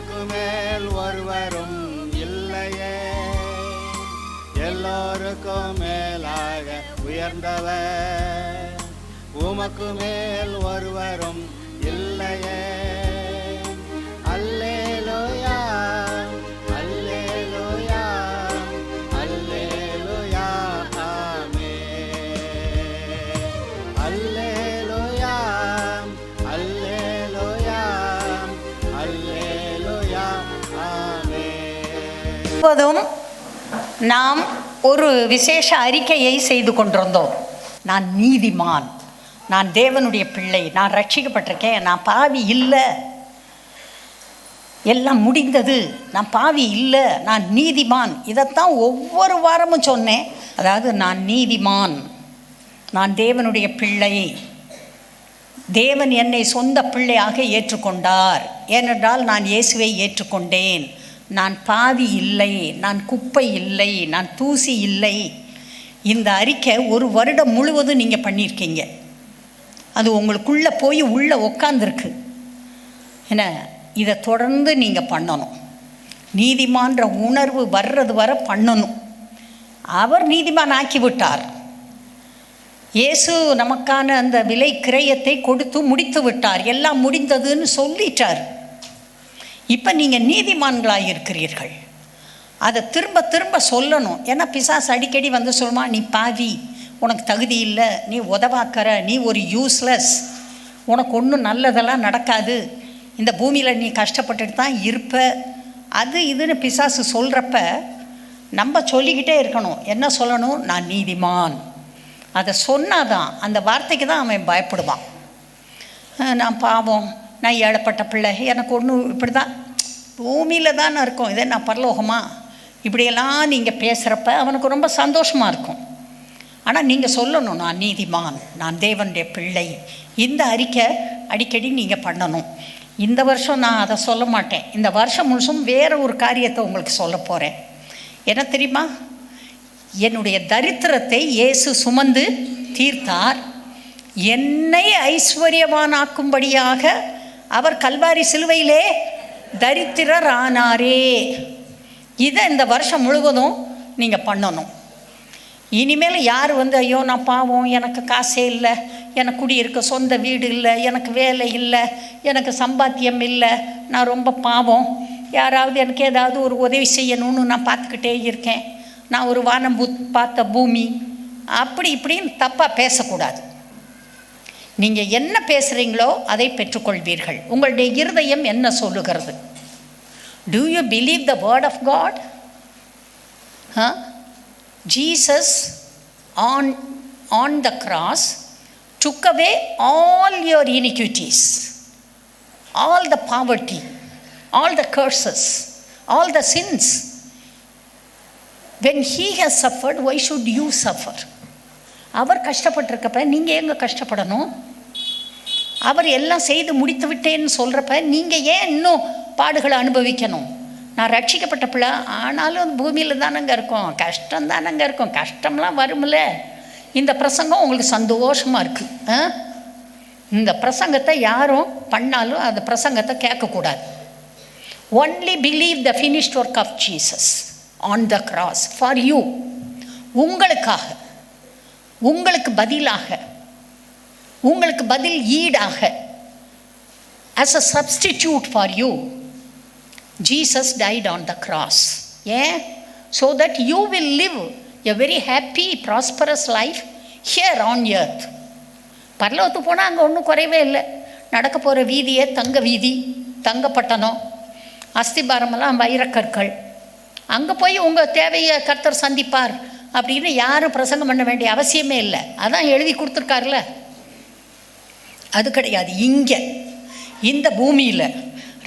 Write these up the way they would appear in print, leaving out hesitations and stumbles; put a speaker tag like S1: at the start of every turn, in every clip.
S1: உமக்கு மேல் ஒருவரும் இல்லையே, எல்லோருக்கும் மேலாக உயர்ந்தவர், உமக்கு மேல் ஒருவரும் இல்லையே. அல்லேலூயா அல்லேலூயா அல்லேலூயா ஆமென். அல்லேலூயா அல்லேலூயா அல்லேலூயா ஆமென்.
S2: இப்போதும் நாம் ஒரு விசேஷ அறிக்கையை செய்து கொண்டிருந்தோம். நான் நீதிமான், நான் தேவனுடைய பிள்ளை, நான் ரட்சிக்கப்பட்டிருக்கேன், நான் பாவி இல்லை, எல்லாம் முடிந்தது, நான் பாவி இல்லை, நான் நீதிமான். இதைத்தான் ஒவ்வொரு வாரமும் சொன்னேன். அதாவது நான் நீதிமான், நான் தேவனுடைய பிள்ளை, தேவன் என்னை சொந்த பிள்ளையாக ஏற்றுக்கொண்டார், ஏனென்றால் நான் இயேசுவை ஏற்றுக்கொண்டேன், நான் பாவி இல்லை, நான் குப்பை இல்லை, நான் தூசி இல்லை. இந்த அறிக்கை ஒரு வருடம் முழுவதும் நீங்கள் பண்ணியிருக்கீங்க. அது உங்களுக்குள்ளே போய் உள்ளே உக்காந்துருக்கு. என்ன, இதை தொடர்ந்து நீங்கள் பண்ணணும். நீதிமான்ற உணர்வு வர்றது வர பண்ணணும். அவர் நீதிமான் ஆக்கிவிட்டார். இயேசு நமக்கான அந்த விலை கிரயத்தை கொடுத்து முடித்து விட்டார், எல்லாம் முடிந்ததுன்னு சொல்லிட்டார். இப்போ நீங்கள் நீதிமான்களாக இருக்கிறீர்கள். அதை திரும்ப திரும்ப சொல்லணும். ஏன்னா பிசாசு அடிக்கடி வந்து சொல்லுமா, நீ பாவி, உனக்கு தகுதி இல்லை, நீ உதவாக்கிற, நீ ஒரு யூஸ்லெஸ், உனக்கு ஒன்றும் நல்லதெல்லாம் நடக்காது, இந்த பூமியில் நீ கஷ்டப்பட்டுட்டு தான் இருப்ப, அது இதுன்னு பிசாசு சொல்கிறப்ப நம்ம சொல்லிக்கிட்டே இருக்கணும். என்ன சொல்லணும்? நான் நீதிமான். அதை சொன்னாதான், அந்த வார்த்தைக்கு தான் அவன் பயப்படுவான். நான் பாவம், நான் ஏழப்பட்ட பிள்ளை, எனக்கு ஒன்றும் இப்படி தான், பூமியில் தான் இருக்கும், இதே நான் பரலோகமா, இப்படியெல்லாம் நீங்கள் பேசுகிறப்ப அவனுக்கு ரொம்ப சந்தோஷமாக இருக்கும். ஆனால் நீங்கள் சொல்லணும், நான் நீதிமான், நான் தேவனுடைய பிள்ளை. இந்த அறிக்கை அடிக்கடி நீங்கள் பண்ணணும். இந்த வருஷம் நான் அதை சொல்ல மாட்டேன். இந்த வருஷம் முழுசும் வேறு ஒரு காரியத்தை உங்களுக்கு சொல்ல போகிறேன். என்ன தெரியுமா? என்னுடைய தரித்திரத்தை இயேசு சுமந்து தீர்த்தார், என்னை ஐஸ்வர்யவானாக்கும்படியாக அவர் கல்வாரி சிலுவையிலே தரித்திரர் ஆனாரே. இதை இந்த வருஷம் முழுவதும் நீங்கள் பண்ணணும். இனிமேல் யார் வந்து ஐயோ நான் பாவம், எனக்கு காசே இல்லை, எனக்கு குடியிருக்க சொந்த வீடு இல்லை, எனக்கு வேலை இல்லை, எனக்கு சம்பாத்தியம் இல்லை, நான் ரொம்ப பாவம், யாராவது எனக்கு ஏதாவது ஒரு உதவி செய்யணும்னு நான் பார்த்துக்கிட்டே இருக்கேன், நான் ஒரு வானம் பார்த்த பூமி, அப்படி இப்படின்னு தப்பாக பேசக்கூடாது. நீங்கள் என்ன பேசுகிறீங்களோ அதை பெற்றுக்கொள்வீர்கள். உங்களுடைய இருதயம் என்ன சொல்லுகிறது? Do you believe the word of God? Jesus on the cross took away all your iniquities, all the poverty, all the curses, all the sins. When he has suffered, why should you suffer? அவர் கஷ்டப்பட்டிருக்கப்ப நீங்கள் எங்கே கஷ்டப்படணும்? அவர் எல்லாம் செய்து முடித்து விட்டேன்னு சொல்கிறப்ப நீங்கள் ஏன் இன்னும் பாடுகளை அனுபவிக்கணும்? நான் ரட்சிக்கப்பட்ட பிள்ளை, ஆனாலும் பூமியில் தானங்க இருக்கோம், கஷ்டம் தானங்க இருக்கும், கஷ்டம்லாம் வரும்ல. இந்த பிரசங்கம் உங்களுக்கு சந்தோஷமாக இருக்குது. இந்த பிரசங்கத்தை யாரும் பண்ணாலும் அந்த பிரசங்கத்தை கேட்கக்கூடாது. Only believe the finished work of Jesus on the cross for you. உங்களுக்காக, உங்களுக்கு பதிலாக, உங்களுக்கு பதில் ஈடாக, as a substitute for you, Jesus died on the cross. Yeah, so that you will live a very happy, prosperous life here on earth. பரலோகத்துக்கு போனால் அங்கே ஒன்றும் குறைவே இல்லை. நடக்க போகிற வீதியே தங்க வீதி, தங்கப்பட்டணம், அஸ்திபாரமெல்லாம் வைரக்கற்கள். அங்கே போய் உங்கள் தேவையை கர்த்தர் சந்திப்பார் அப்படின்னு யாரும் பிரசங்கம் பண்ண வேண்டிய அவசியமே இல்லை. அதான் எழுதி கொடுத்துருக்காருல. அது கிடையாது. இங்கே இந்த பூமியில்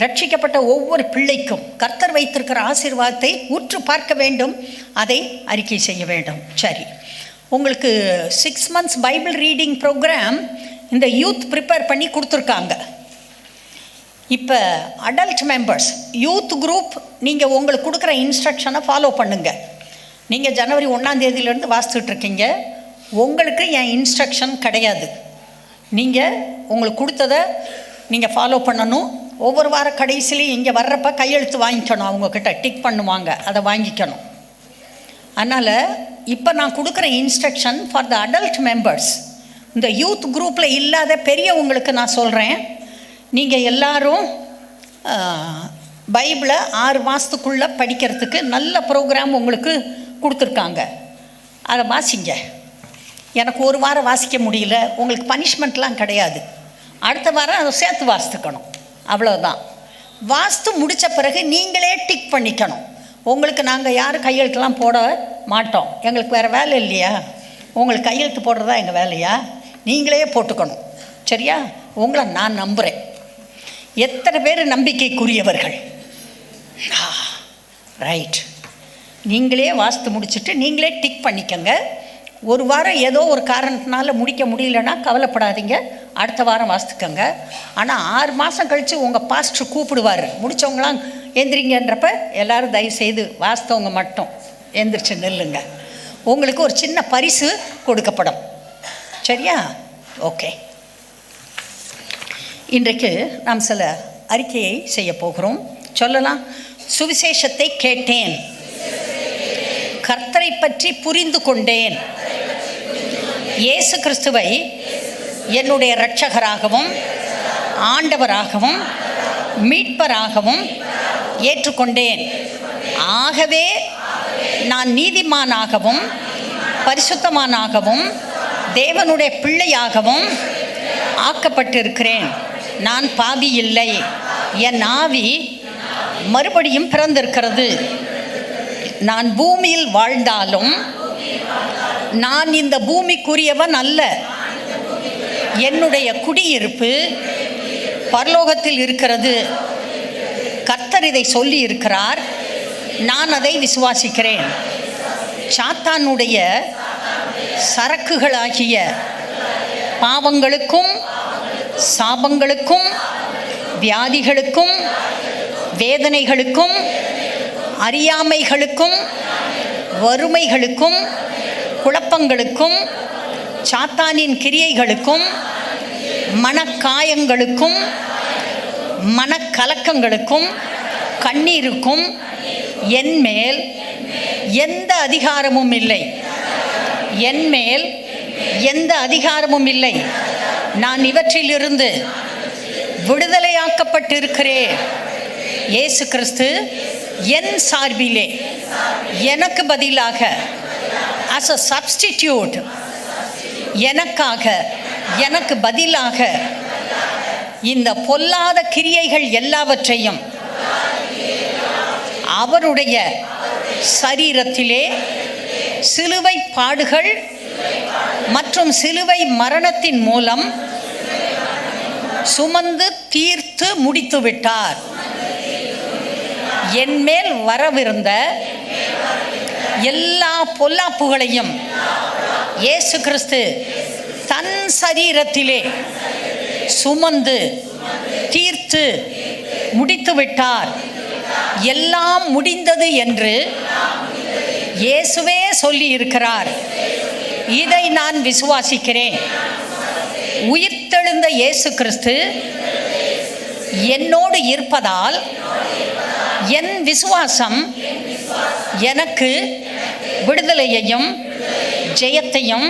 S2: ரட்சிக்கப்பட்ட ஒவ்வொரு பிள்ளைக்கும் கர்த்தர் வைத்திருக்கிற ஆசீர்வாதத்தை உற்று பார்க்க வேண்டும், அதை அறிக்கை செய்ய வேண்டும். சரி, உங்களுக்கு 6 months பைபிள் ரீடிங் ப்ரோக்ராம் இந்த யூத் ப்ரிப்பேர் பண்ணி கொடுத்துருக்காங்க. இப்போ அடல்ட் மெம்பர்ஸ், யூத் குரூப், நீங்கள் உங்களுக்கு கொடுக்குற இன்ஸ்ட்ரக்ஷனை ஃபாலோ பண்ணுங்கள். நீங்கள் ஜனவரி 1ஆம் தேதியிலேருந்து வாசித்துட்ருக்கீங்க. உங்களுக்கு என் இன்ஸ்ட்ரக்ஷன் கிடையாது. நீங்கள் உங்களுக்கு கொடுத்ததை நீங்கள் ஃபாலோ பண்ணணும். ஒவ்வொரு வார கடைசிலையும் இங்கே வர்றப்ப கையெழுத்து வாங்கிக்கணும், அவங்கக்கிட்ட டிக் பண்ணுவாங்க, அதை வாங்கிக்கணும். அதனால் இப்போ நான் கொடுக்குற instruction for the adult members, இந்த யூத் குரூப்பில் இல்லாத பெரியவங்களுக்கு நான் சொல்கிறேன். நீங்கள் எல்லோரும் பைபிளை 6 மாதத்துக்குள்ளே படிக்கிறதுக்கு நல்ல ப்ரோக்ராம் உங்களுக்கு கொடுத்துருக்காங்க, அதை வாசிங்க. எனக்கு ஒரு வாரம் வாசிக்க முடியல, உங்களுக்கு பனிஷ்மெண்ட்லாம் கிடையாது, அடுத்த வாரம் அதை சேர்த்து வாசித்துக்கணும், அவ்வளோதான். வாஸ்து முடித்த பிறகு நீங்களே டிக் பண்ணிக்கணும். உங்களுக்கு நாங்கள் யாரும் கையெழுத்துலாம் போட மாட்டோம், எங்களுக்கு வேறு வேலை இல்லையா? உங்களுக்கு கையெழுத்து போடுறதா எங்கள் வேலையா? நீங்களே போட்டுக்கணும், சரியா? உங்களை நான் நம்புகிறேன். எத்தனை பேர் நம்பிக்கைக்குரியவர்கள்? ரைட். நீங்களே வாஸ்து முடிச்சுட்டு நீங்களே டிக் பண்ணிக்கங்க. ஒரு வாரம் ஏதோ ஒரு காரணத்தினால முடிக்க முடியலன்னா கவலைப்படாதீங்க, அடுத்த வாரம் வாசித்துக்கங்க. ஆனால் 6 மாதம் கழித்து உங்கள் பாஸ்டர் கூப்பிடுவார், முடித்தவங்களாம் எந்திரிங்கன்றப்ப எல்லோரும் தயவுசெய்து வாஸ்தவங்க மட்டும் எந்திரிச்சு நில்லுங்க. உங்களுக்கு ஒரு சின்ன பரிசு கொடுக்கப்படும், சரியா? ஓகே. இன்றைக்கு நாம் சில அறிக்கையை செய்ய போகிறோம். சொல்லலாம். சுவிசேஷத்தை கேட்டேன், கர்த்தரை பற்றி புரிந்து கொண்டேன், இயேசு கிறிஸ்துவை என்னுடைய இரட்சகராகவும் ஆண்டவராகவும் மீட்பராகவும் ஏற்றுக்கொண்டேன். ஆகவே நான் நீதிமானாகவும் பரிசுத்தமானாகவும் தேவனுடைய பிள்ளையாகவும் ஆக்கப்பட்டிருக்கிறேன். நான் பாவி இல்லை, என் ஆவி மறுபடியும் பிறந்திருக்கிறது. நான் பூமியில் வாழ்ந்தாலும் நான் இந்த பூமிக்குரியவன் அல்ல. என்னுடைய குடியிருப்பு பரலோகத்தில் இருக்கிறது. கர்த்தர் இதை சொல்லி இருக்கிறார், நான் அதை விசுவாசிக்கிறேன். சாத்தானுடைய சரக்குகளாகிய பாவங்களுக்கும் சாபங்களுக்கும் வியாதிகளுக்கும் வேதனைகளுக்கும் அறியாமைகளுக்கும் வறுமைகளுக்கும் குழப்பங்களுக்கும் சாத்தானின் கிரியைகளுக்கும் மனக்காயங்களுக்கும் மனக்கலக்கங்களுக்கும் கண்ணீருக்கும் என்மேல் எந்த அதிகாரமும் இல்லை. என்மேல் எந்த அதிகாரமும் இல்லை. நான் இவற்றிலிருந்து விடுதலையாக்கப்பட்டிருக்கிறேன். இயேசு கிறிஸ்து என் சார்பிலே எனக்கு பதிலாக as a substitute, எனக்காக எனக்கு பதிலாக இந்த பொல்லாத கிரியைகள் எல்லாவற்றையும் அவருடைய சரீரத்திலே சிலுவை பாடுகள் மற்றும் சிலுவை மரணத்தின் மூலம் சுமந்து தீர்த்து முடித்து விட்டார். என்மேல் வரவிருந்த எல்லா பொல்லாப்புகளையும் இயேசு கிறிஸ்து தன் சரீரத்திலே சுமந்து தீர்த்து முடித்து விட்டார். எல்லாம் முடிந்தது என்று இயேசுவே சொல்லி இருக்கிறார். இதை நான் விசுவாசிக்கிறேன். உயிர்த்தெழுந்த இயேசு கிறிஸ்து என்னோடு இருப்பதால் என் விசுவாசம் எனக்கு விடுதலையையும் ஜெயத்தையும்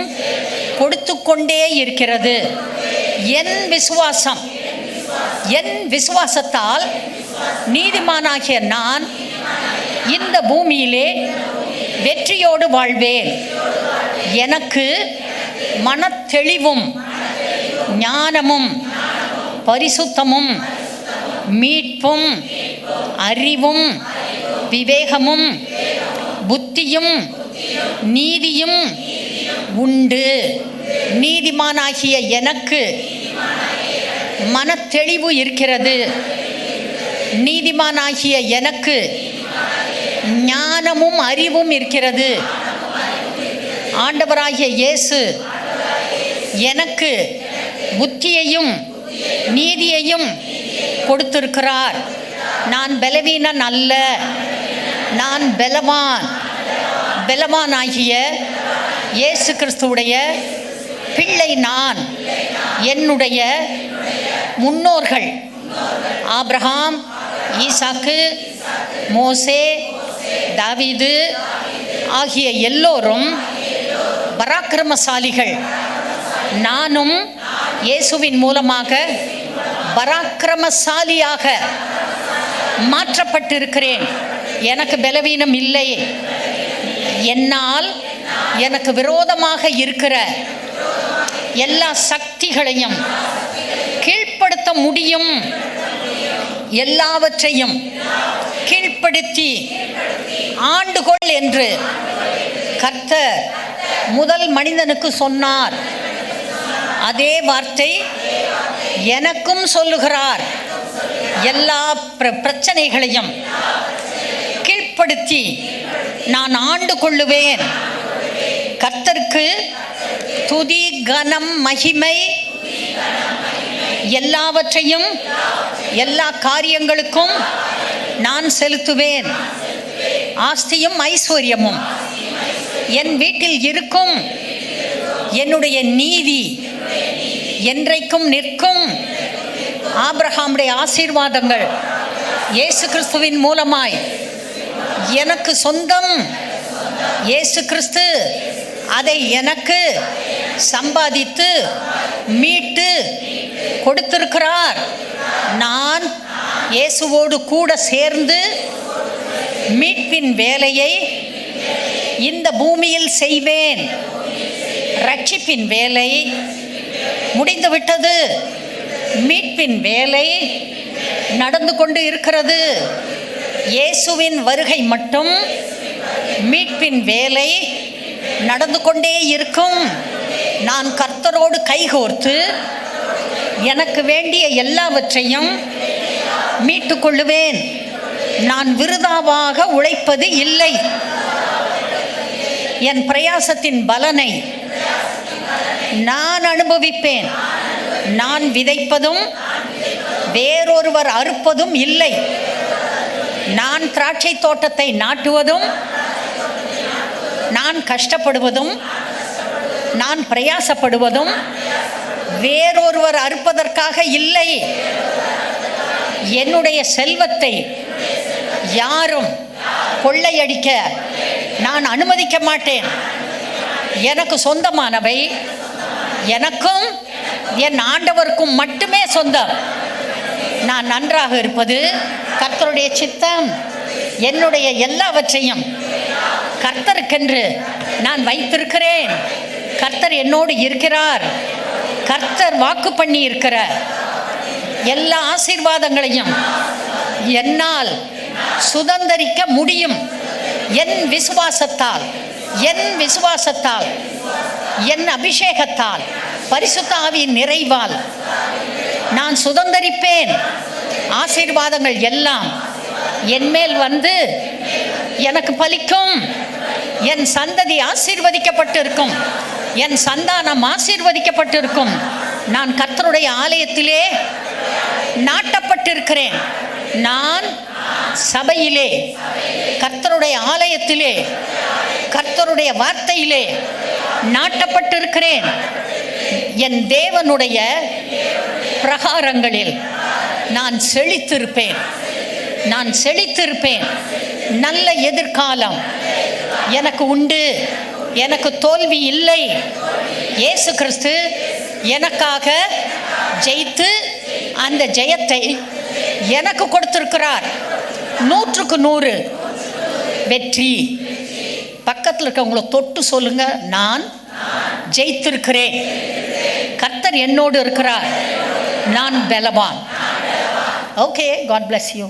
S2: கொடுத்து கொண்டே இருக்கிறது. என் விசுவாசத்தால் நீதிமானாகிய நான் இந்த பூமியிலே வெற்றியோடு வாழ்வேன். எனக்கு மனத்தெளிவும் ஞானமும் பரிசுத்தமும் மீட்பும் அறிவும் விவேகமும் புத்தியும் நீதியும் உண்டு. நீதிமானாகிய எனக்கு மனத்தெளிவு இருக்கிறது. நீதிமானாகிய எனக்கு ஞானமும் அறிவும் இருக்கிறது. ஆண்டவராகிய இயேசு எனக்கு புத்தியையும் நீதியையும் கொடுத்திருக்கிறார். நான் பலவீனன் அல்ல, நான் பலவானாகிய இயேசு கிறிஸ்துவுடைய பிள்ளை. நான் என்னுடைய முன்னோர்கள் ஆபிரகாம், ஈசாக்கு, மோசே, தாவீது ஆகிய எல்லோரும் பராக்கிரமசாலிகள். நானும் இயேசுவின் மூலமாக பராக்கிரமசாலியாக மாற்றப்பட்டிருக்கிறேன். எனக்கு பலவீனம் இல்லை. என்னால் எனக்கு விரோதமாக இருக்கிற எல்லா சக்திகளையும் கீழ்ப்படுத்த முடியும். எல்லாவற்றையும் கீழ்ப்படுத்தி ஆண்டுகொள் என்று கர்த்தர் முதல் மனிதனுக்கு சொன்னார். அதே வார்த்தை எனக்கும் சொல்லுகிறார். எல்லா பிரச்சனைகளையும் கீழ்ப்படுத்தி நான் ஆண்டு கொள்ளுவேன். கர்த்தருக்கு துதி, கனம், மகிமை எல்லாவற்றையும் எல்லா காரியங்களுக்கும் நான் செலுத்துவேன். ஆஸ்தியும் ஐஸ்வர்யமும் என் வீட்டில் இருக்கும். என்னுடைய நீதி என்றைக்கும் நிற்கும். ஆபிரகாமுடைய ஆசீர்வாதங்கள் இயேசு கிறிஸ்துவின் மூலமாய் எனக்கு சொந்தம். இயேசு கிறிஸ்து அதை எனக்கு சம்பாதித்து மீட்டு கொடுத்திருக்கிறார். நான் இயேசுவோடு கூட சேர்ந்து மீட்பின் வேலையை இந்த பூமியில் செய்வேன். ரட்சிப்பின் வேலை முடிந்துவிட்டது. மீட்பின் வேலை நடந்து கொண்டு இருக்கிறது. இயேசுவின் வருகை மட்டும் மீட்பின் வேலை நடந்து கொண்டே இருக்கும். நான் கர்த்தரோடு கைகோர்த்து எனக்கு வேண்டிய எல்லாவற்றையும் மீட்டு கொள்ளுவேன். நான் விருதாவாக உழைப்பது இல்லை. என் பிரயாசத்தின் பலனை நான் அனுபவிப்பேன். நான் விதைப்பதும் வேறொருவர் அறுப்பதும் இல்லை. நான் திராட்சை தோட்டத்தை நாட்டுவதும் நான் கஷ்டப்படுவதும் நான் பிரயாசப்படுவதும் வேறொருவர் அறுப்பதற்காக இல்லை. என்னுடைய செல்வத்தை யாரும் கொள்ளையடிக்க நான் அனுமதிக்க மாட்டேன். எனக்கு சொந்தமானவை எனக்கும் என் ஆண்டவருக்கும் மட்டுமே சொந்தம். நான் நன்றாக இருப்பது கர்த்தருடைய சித்தம். என்னுடைய எல்லாவற்றையும் கர்த்தருக்கென்று நான் வைத்திருக்கிறேன். கர்த்தர் என்னோடு இருக்கிறார். கர்த்தர் வாக்கு பண்ணி இருக்கிற எல்லா ஆசீர்வாதங்களையும் என்னால் சுதந்தரிக்க முடியும். என் விசுவாசத்தால், என் விசுவாசத்தால், என் அபிஷேகத்தால், பரிசுத்த ஆவியின் நிறைவால் நான் சுதந்தரிப்பேன். ஆசீர்வாதங்கள் எல்லாம் என்மேல் வந்து எனக்கு பலிக்கும். என் சந்ததி ஆசீர்வதிக்கப்பட்டிருக்கும். என் சந்தானம் ஆசீர்வதிக்கப்பட்டிருக்கும். நான் கர்த்தருடைய ஆலயத்திலே நாட்டப்பட்டிருக்கிறேன். நான் சபையிலே, கர்த்தருடைய ஆலயத்திலே, கர்த்தருடைய வார்த்தையிலே நாட்டப்பட்டிருக்கிறேன். என் தேவனுடைய பிரகாரங்களில் நான் செழித்திருப்பேன். நான் செழித்திருப்பேன். நல்ல எதிர்காலம் எனக்கு உண்டு. எனக்கு தோல்வி இல்லை. இயேசு கிறிஸ்து எனக்காக ஜெயித்து அந்த ஜெயத்தை எனக்கு கொடுத்திருக்கிறார். 100க்கு 100 வெற்றி. பக்கத்தில் இருக்கவங்களை தொட்டு சொல்லுங்க, நான் ஜெயித்திருக்கிறேன். கர்த்தர் என்னோடு இருக்கிறார். நான் பலவான். Okay, God bless you.